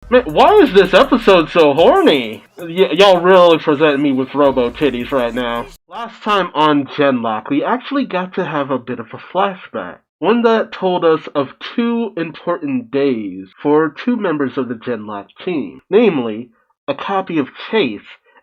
Man, why is this episode so horny? Y'all really present me with robo titties right now. Last time on Genlock, we actually got to have a bit of a flashback. One that told us of two important days for two members of the Genlock team. Namely, a copy of Chase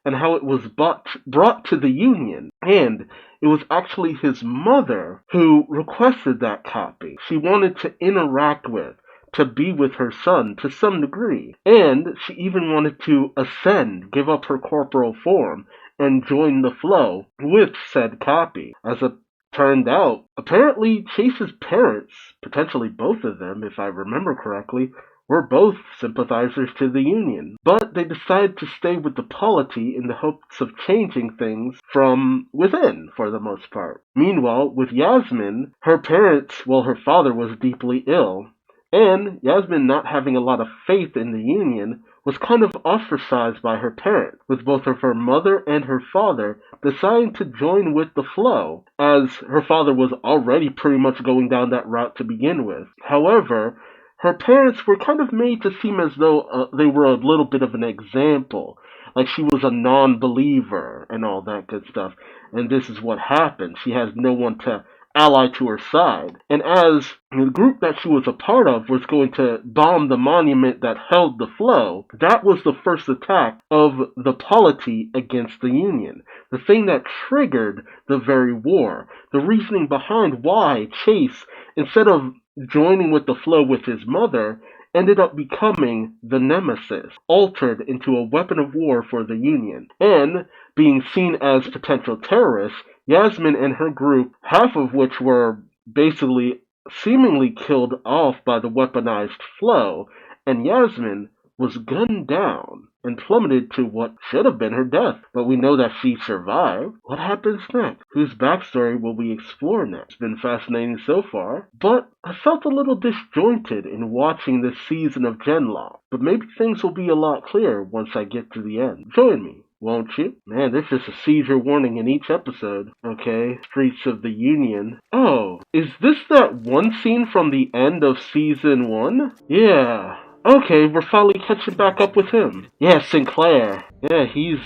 and how it was brought to the Union. And it was actually his mother who requested that copy. She wanted to interact with, to be with her son to some degree. And she even wanted to ascend, give up her corporal form, and join the flow with said copy. As it turned out, apparently Chase's parents, potentially both of them if I remember correctly, were both sympathizers to the Union. But they decided to stay with the Polity in the hopes of changing things from within, for the most part. Meanwhile, with Yasmin, her parents, well, her father was deeply ill, and Yasmin, not having a lot of faith in the Union, was kind of ostracized by her parents, with both of her mother and her father deciding to join with the flow, as her father was already pretty much going down that route to begin with. However, her parents were kind of made to seem as though they were a little bit of an example, like she was a non-believer and all that good stuff. And this is what happened. She has no one to ally to her side. And as the group that she was a part of was going to bomb the monument that held the flow, that was the first attack of the polity against the Union. The thing that triggered the very war. The reasoning behind why Chase, instead of joining with the flow with his mother, ended up becoming the nemesis, altered into a weapon of war for the Union, and being seen as potential terrorists. Yasmin and her group, half of which were basically seemingly killed off by the weaponized flow, and Yasmin was gunned down and plummeted to what should have been her death. But we know that she survived. What happens next? Whose backstory will we explore next? It's been fascinating so far, but I felt a little disjointed in watching this season of Genlock. But maybe things will be a lot clearer once I get to the end. Join me, won't you? Man, there's just a seizure warning in each episode. Okay, Streets of the Union. Oh, is this that one scene from the end of season 1? Yeah. Okay, we're finally catching back up with him. Yeah, Sinclair. Yeah, he's...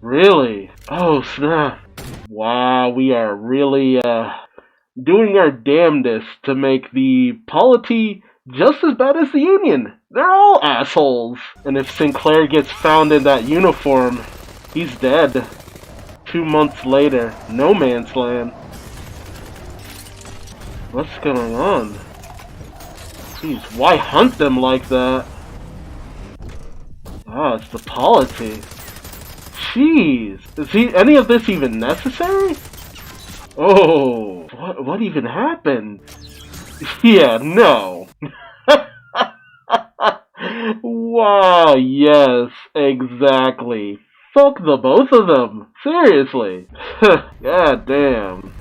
Really? Oh, snap. Wow, we are really, doing our damnedest to make the polity just as bad as the Union. They're all assholes. And if Sinclair gets found in that uniform, he's dead. 2 months later, no man's land. What's going on? Jeez, why hunt them like that? Ah, it's the polity. Jeez, is any of this even necessary? Oh, what even happened? Yeah, no. Wow, yes, exactly. Fuck the both of them. Seriously. God damn.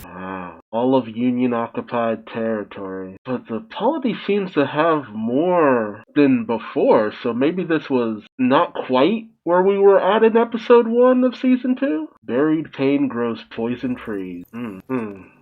Wow. All of Union-occupied territory. But the polity seems to have more than before, so maybe this was not quite where we were at in episode 1 of season 2? Buried pain grows poison trees.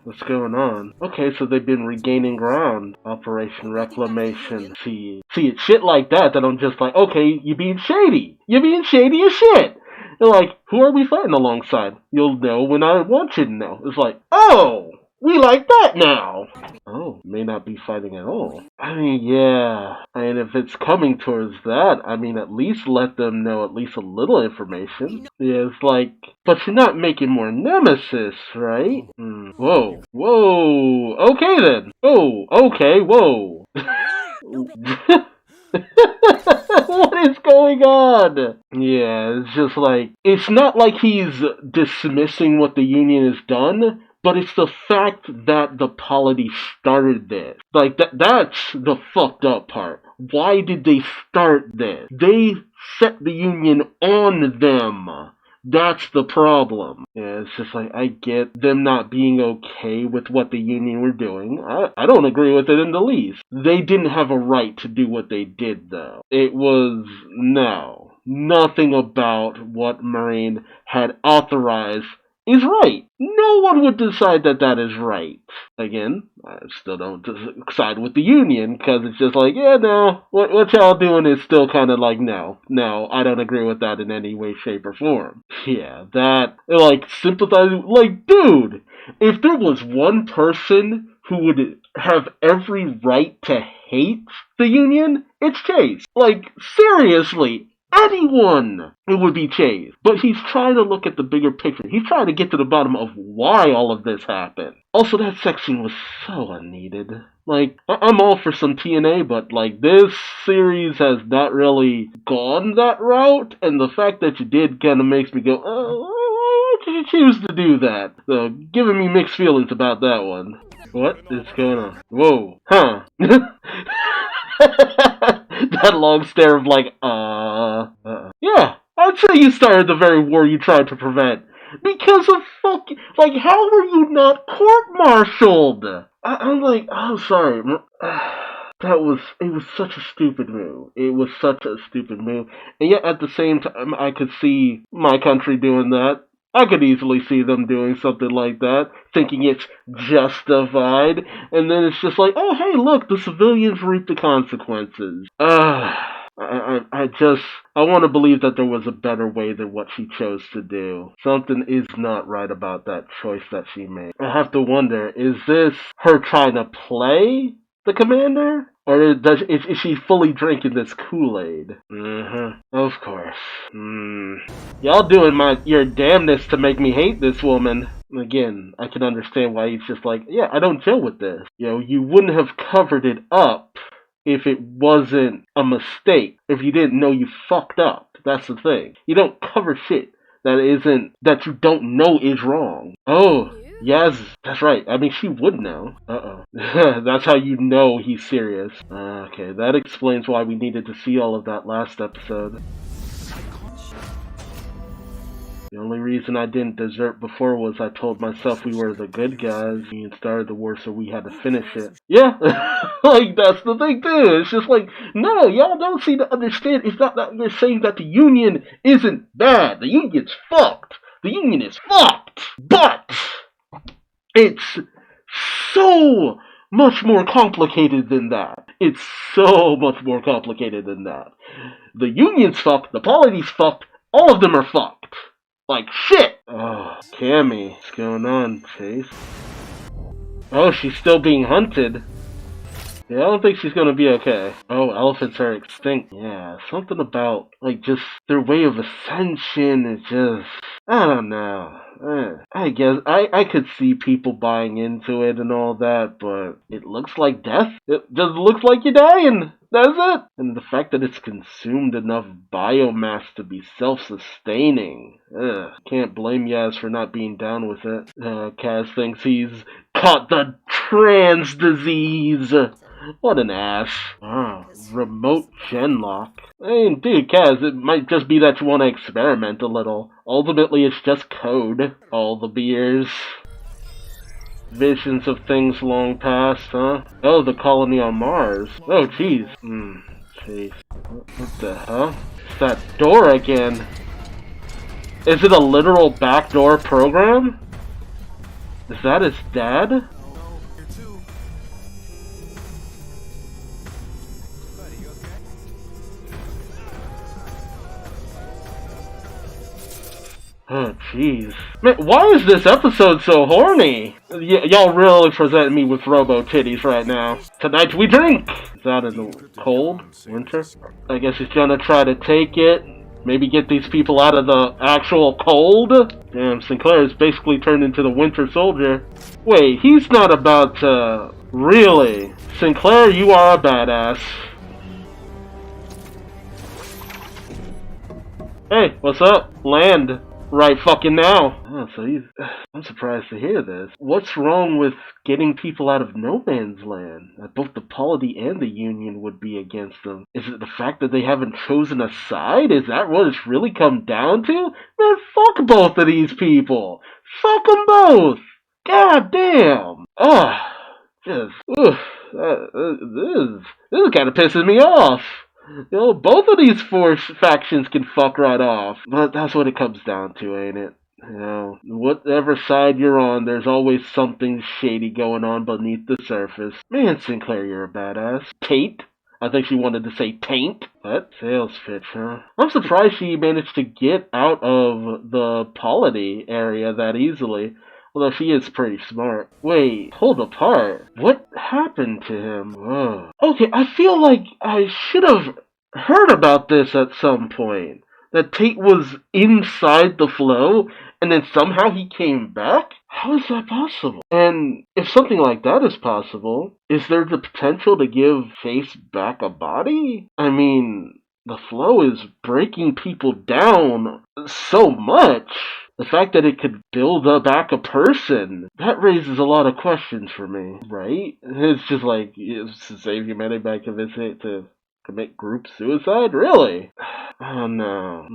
What's going on? Okay, so they've been regaining ground. Operation Reclamation. See, it's shit like that I'm just like, okay, you being shady. You're being shady as shit. They're like, who are we fighting alongside? You'll know when I want you to know. It's like, oh, we like that now. Oh, may not be fighting at all. I mean, yeah. And if it's coming towards that, I mean, at least let them know at least a little information. Yeah, it's like, but you're not making more nemesis, right? Whoa. Whoa. Okay then. Oh, okay, whoa. What is going on? Yeah, it's just like, it's not like he's dismissing what the Union has done, but it's the fact that the polity started this. Like, that's the fucked up part. Why did they start this? They set the Union on them. That's the problem. Yeah, it's just like, I get them not being okay with what the Union were doing. I don't agree with it in the least. They didn't have a right to do what they did, though. It was, no. Nothing about what Marine had authorized is right. No one would decide that that is right. Again, I still don't side with the union, because it's just like, yeah, no, what y'all doing is still kind of like, no, I don't agree with that in any way, shape, or form. Yeah, that, like, sympathizing, like, dude, if there was one person who would have every right to hate the union, it's Chase. Like, seriously, anyone, it would be Chase. But he's trying to look at the bigger picture. He's trying to get to the bottom of why all of this happened. Also, that section was so unneeded. Like, I'm all for some TNA, but, like, this series has not really gone that route, and the fact that you did kind of makes me go, why did you choose to do that? So, giving me mixed feelings about that one. What is going on? Whoa. Huh. That long stare of like, Yeah, I'd say you started the very war you tried to prevent. Because of fucking, like, how were you not court-martialed? I'm like, I'm sorry. It was such a stupid move. It was such a stupid move. And yet at the same time, I could see my country doing that. I could easily see them doing something like that, thinking it's justified, and then it's just like, oh, hey, look, the civilians reap the consequences. I want to believe that there was a better way than what she chose to do. Something is not right about that choice that she made. I have to wonder, is this her trying to play the commander? Or is she fully drinking this Kool-Aid? Of course. Y'all doing your damnedest to make me hate this woman. Again, I can understand why he's just like, yeah, I don't deal with this. You know, you wouldn't have covered it up if it wasn't a mistake. If you didn't know you fucked up. That's the thing. You don't cover shit that you don't know is wrong. Oh. Yes, that's right. I mean, she would know. That's how you know he's serious. Okay, that explains why we needed to see all of that last episode. The only reason I didn't desert before was I told myself we were the good guys and started the war, so we had to finish it. Yeah, like, that's the thing too. It's just like, no, y'all don't seem to understand. It's not that you're saying that the union isn't bad. The union's fucked. The union is fucked. But it's so much more complicated than that. It's so much more complicated than that. The union's fucked, the Polity's fucked, all of them are fucked. Like shit! Oh, Cammy, what's going on, Chase? Oh, she's still being hunted. Yeah, I don't think she's gonna be okay. Oh, elephants are extinct. Yeah, something about, like, just their way of ascension is just, I don't know. I guess, I could see people buying into it and all that, but it looks like death. It just looks like you're dying. That's it. And the fact that it's consumed enough biomass to be self-sustaining. Can't blame Yaz for not being down with it. Kaz thinks he's caught the trans disease. What an ass. Remote genlock. I mean, dude, Kaz, it might just be that you want to experiment a little. Ultimately, it's just code. All the beers. Visions of things long past, huh? Oh, the colony on Mars. Oh, jeez. Jeez. What the hell? It's that door again. Is it a literal backdoor program? Is that his dad? Oh, jeez. Man, why is this episode so horny? Y'all really present me with robo-titties right now. Tonight we drink! Is that in the cold? Winter? I guess he's gonna try to take it. Maybe get these people out of the actual cold? Damn, Sinclair is basically turned into the Winter Soldier. Wait, he's not about to... Really? Sinclair, you are a badass. Hey, what's up? Land. Right fucking now. Oh, so I'm surprised to hear this. What's wrong with getting people out of no man's land? Both the Polity and the Union would be against them. Is it the fact that they haven't chosen a side? Is that what it's really come down to? Man, fuck both of these people. Fuck them both. God damn. This kind of pisses me off. You know, both of these four factions can fuck right off. But that's what it comes down to, ain't it? Whatever side you're on, there's always something shady going on beneath the surface. Man, Sinclair, you're a badass. Tate? I think she wanted to say taint. That sales pitch, huh? I'm surprised she managed to get out of the Polity area that easily. Although she is pretty smart. Wait, hold apart. What happened to him? Whoa. Okay, I feel like I should have heard about this at some point. That Tate was inside the flow, and then somehow he came back? How is that possible? And if something like that is possible, is there the potential to give Face back a body? I mean, the flow is breaking people down so much. The fact that it could build back a person, that raises a lot of questions for me, right? It's just like, it's to save humanity by convincing it to commit group suicide? Really? Oh no.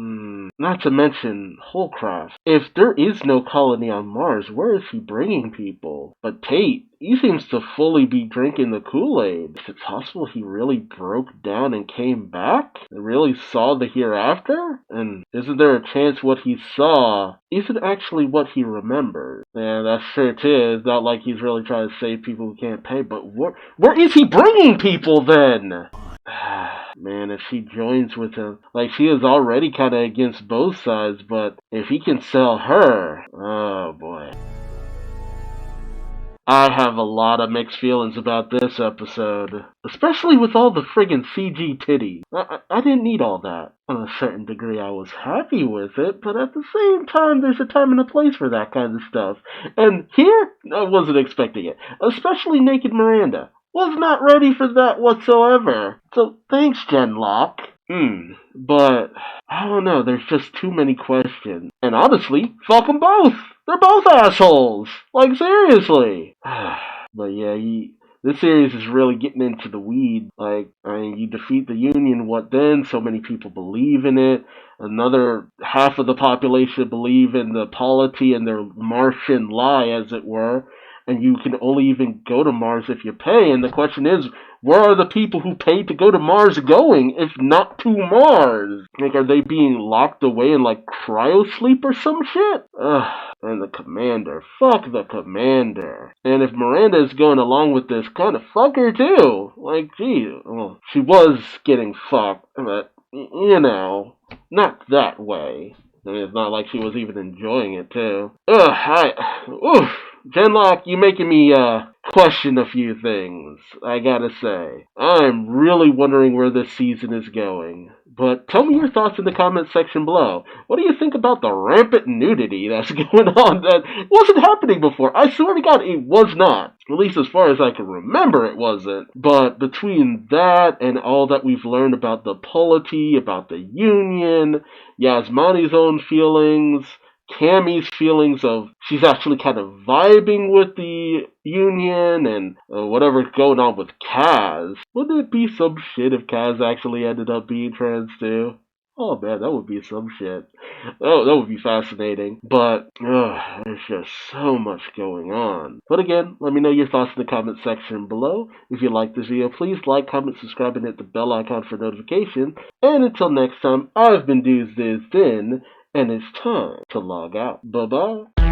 Not to mention Holcroft. If there is no colony on Mars, where is he bringing people? But Tate, he seems to fully be drinking the Kool-Aid. Is it possible he really broke down and came back? And really saw the hereafter? And isn't there a chance what he saw isn't actually what he remembers? Yeah, that's true too. It's not like he's really trying to save people who can't pay, but where is he bringing people then? Man, if she joins with him, like she is already kind of against both sides, but if he can sell her, oh boy. I have a lot of mixed feelings about this episode, especially with all the friggin' CG titties. I didn't need all that. On a certain degree, I was happy with it, but at the same time, there's a time and a place for that kind of stuff. And here, I wasn't expecting it, especially Naked Miranda. Was not ready for that whatsoever. So thanks, Genlock. But I don't know, there's just too many questions. And honestly, fuck them both. They're both assholes. Like, seriously. But yeah, this series is really getting into the weeds. Like, I mean, you defeat the Union, what then? So many people believe in it. Another half of the population believe in the polity and their Martian lie, as it were. And you can only even go to Mars if you pay. And the question is, where are the people who paid to go to Mars going, if not to Mars? Like, are they being locked away in, like, cryosleep or some shit? Ugh. And the commander. Fuck the commander. And if Miranda is going along with this, kind of fuck her too. Like, gee, well, she was getting fucked, but, you know, not that way. I mean, it's not like she was even enjoying it, too. Oof. Genlock, you making me, question a few things, I gotta say. I'm really wondering where this season is going. But tell me your thoughts in the comment section below. What do you think about the rampant nudity that's going on that wasn't happening before? I swear to God, it was not. At least as far as I can remember, it wasn't. But between that and all that we've learned about the polity, about the Union, Yasmani's own feelings, Cammy's feelings of she's actually kind of vibing with the Union and whatever's going on with Kaz. Wouldn't it be some shit if Kaz actually ended up being trans too? Oh man, that would be some shit. Oh, that would be fascinating. But, there's just so much going on. But again, let me know your thoughts in the comment section below. If you like this video, please like, comment, subscribe, and hit the bell icon for notifications. And until next time, I've been Duuz-Diz-Din, and it's time to log out. Bye-bye.